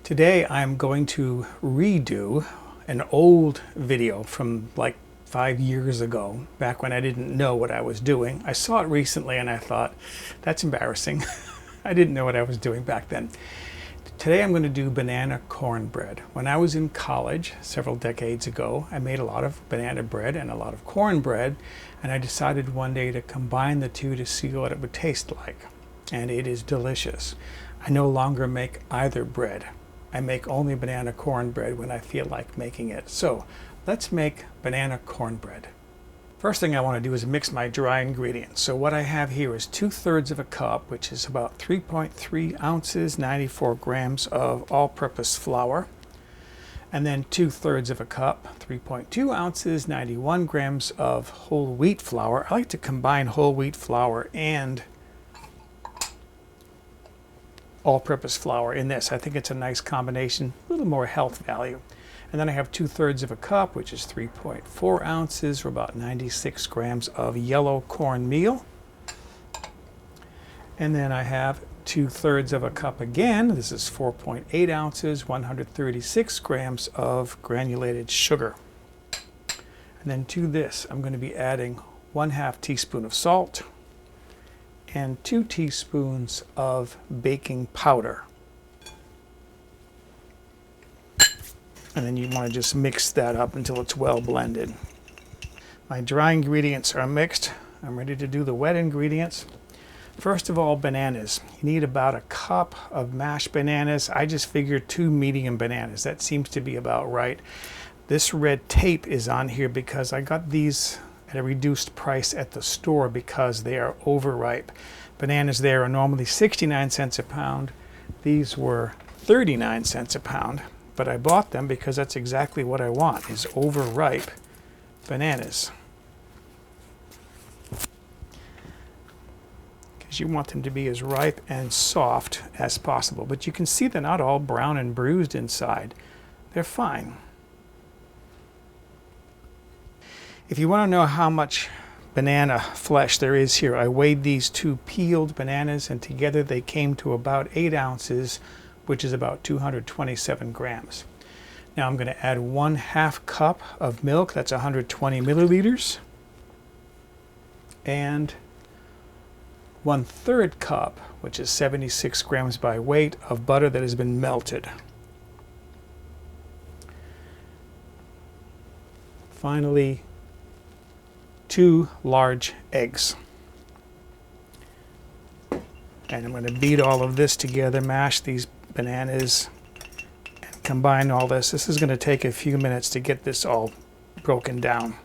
Today I'm going to redo an old video from like 5 years ago, back when I didn't know what I was doing. I saw it recently and I thought, that's embarrassing. I didn't know what I was doing back then. Today I'm going to do banana cornbread. When I was in college several decades ago, I made a lot of banana bread and a lot of cornbread, and I decided one day to combine the two to see what it would taste like. And it is delicious. I no longer make either bread. I make only banana cornbread when I feel like making it. So let's make banana cornbread. First thing I want to do is mix my dry ingredients. So what I have here is 2/3 of a cup, which is about 3.3 ounces, 94 grams of all-purpose flour. And then 2/3 of a cup, 3.2 ounces, 91 grams of whole wheat flour. I like to combine whole wheat flour and all-purpose flour in this. I think it's a nice combination, a little more health value. And then I have 2/3 of a cup, which is 3.4 ounces, or about 96 grams of yellow cornmeal. And then I have 2/3 of a cup again. This is 4.8 ounces, 136 grams of granulated sugar. And then to this, I'm going to be adding 1/2 teaspoon of salt and 2 teaspoons of baking powder. And then you want to just mix that up until it's well blended. My dry ingredients are mixed. I'm ready to do the wet ingredients. First of all, bananas. You need about a cup of mashed bananas. I just figured 2 medium bananas. That seems to be about right. This red tape is on here because I got these at a reduced price at the store because they are overripe. Bananas there are normally 69 cents a pound. These were 39 cents a pound, but I bought them because that's exactly what I want, is overripe bananas. Because you want them to be as ripe and soft as possible. But you can see they're not all brown and bruised inside. They're fine. If you want to know how much banana flesh there is here, I weighed these 2 peeled bananas and together they came to about 8 ounces, which is about 227 grams. Now I'm going to add 1/2 cup of milk, that's 120 milliliters, and 1/3 cup, which is 76 grams by weight, of butter that has been melted. Finally, 2 large eggs. And I'm going to beat all of this together, mash these bananas, and combine all this. This is going to take a few minutes to get this all broken down.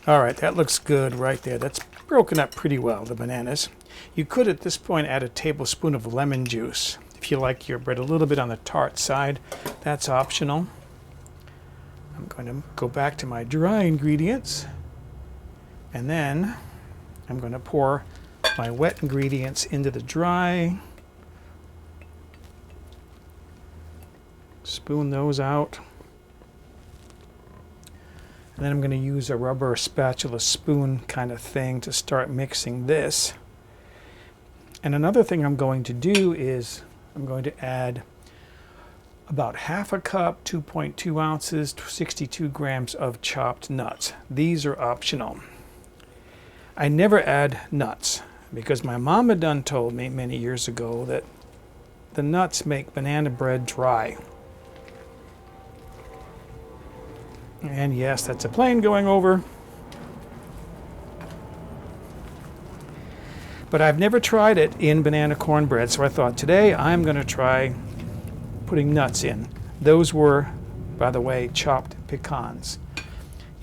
All right, that looks good right there. That's broken up pretty well, the bananas. You could at this point add a tablespoon of lemon juice. If you like your bread a little bit on the tart side, that's optional. I'm going to go back to my dry ingredients. And then I'm going to pour my wet ingredients into the dry. Spoon those out. And then I'm going to use a rubber spatula spoon kind of thing to start mixing this. And another thing I'm going to do is I'm going to add about 1/2 cup, 2.2 ounces, 62 grams of chopped nuts. These are optional. I never add nuts because my mom had done told me many years ago that the nuts make banana bread dry. And yes, that's a plane going over. But I've never tried it in banana cornbread, so I thought today I'm going to try putting nuts in. Those were, by the way, chopped pecans.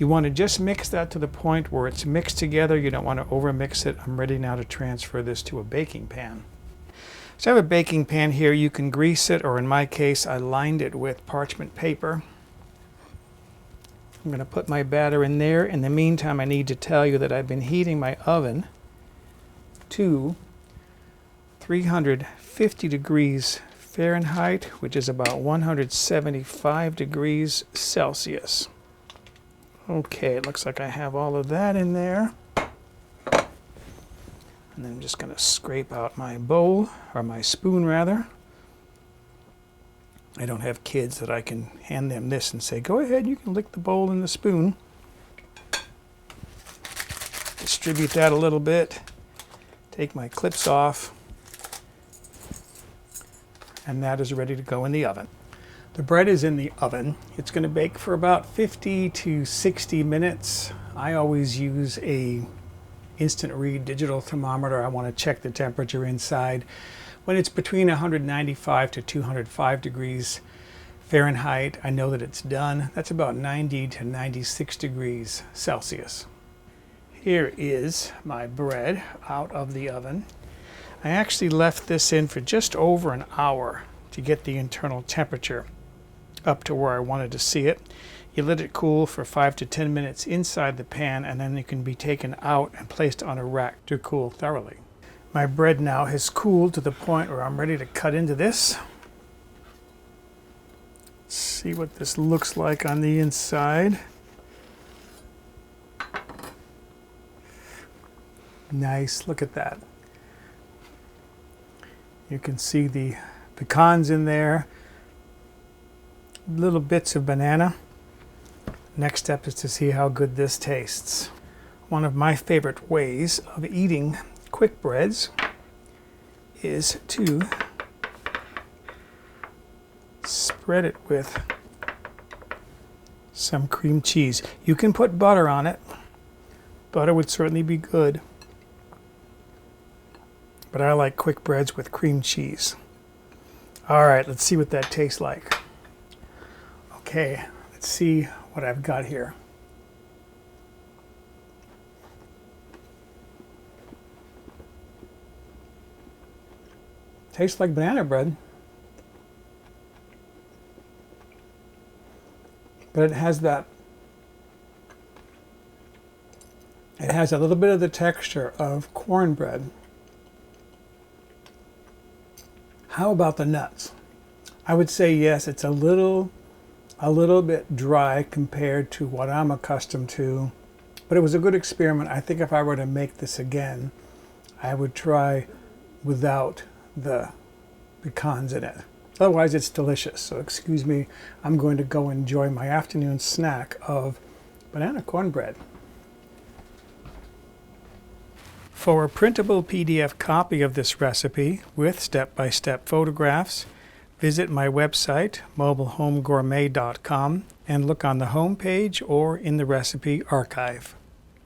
You want to just mix that to the point where it's mixed together. You don't want to overmix it. I'm ready now to transfer this to a baking pan. So I have a baking pan here. You can grease it, or in my case, I lined it with parchment paper. I'm going to put my batter in there. In the meantime, I need to tell you that I've been heating my oven to 350 degrees Fahrenheit, which is about 175 degrees Celsius. Okay, it looks like I have all of that in there. And then I'm just going to scrape out my bowl, or my spoon rather. I don't have kids that I can hand them this and say, go ahead, you can lick the bowl and the spoon. Distribute that a little bit. Take my clips off. And that is ready to go in the oven. The bread is in the oven. It's going to bake for about 50 to 60 minutes. I always use a instant read digital thermometer. I want to check the temperature inside. When it's between 195 to 205 degrees Fahrenheit, I know that it's done. That's about 90 to 96 degrees Celsius. Here is my bread out of the oven. I actually left this in for just over an hour to get the internal temperature up to where I wanted to see it. You let it cool for 5 to 10 minutes inside the pan, and then it can be taken out and placed on a rack to cool thoroughly. My bread now has cooled to the point where I'm ready to cut into this. Let's see what this looks like on the inside. Nice, look at that. You can see the pecans in there, little bits of banana. Next step is to see how good this tastes. One of my favorite ways of eating quick breads is to spread it with some cream cheese. You can put butter on it. Butter would certainly be good. But I like quick breads with cream cheese. All right, let's see what that tastes like. Okay, let's see what I've got here. Tastes like banana bread. But it has a little bit of the texture of cornbread. How about the nuts? I would say yes, it's a little bit dry compared to what I'm accustomed to, but it was a good experiment. I think if I were to make this again, I would try without the pecans in it. Otherwise, it's delicious. So excuse me, I'm going to go enjoy my afternoon snack of banana cornbread. For a printable PDF copy of this recipe with step-by-step photographs, visit my website, mobilehomegourmet.com, and look on the home page or in the recipe archive.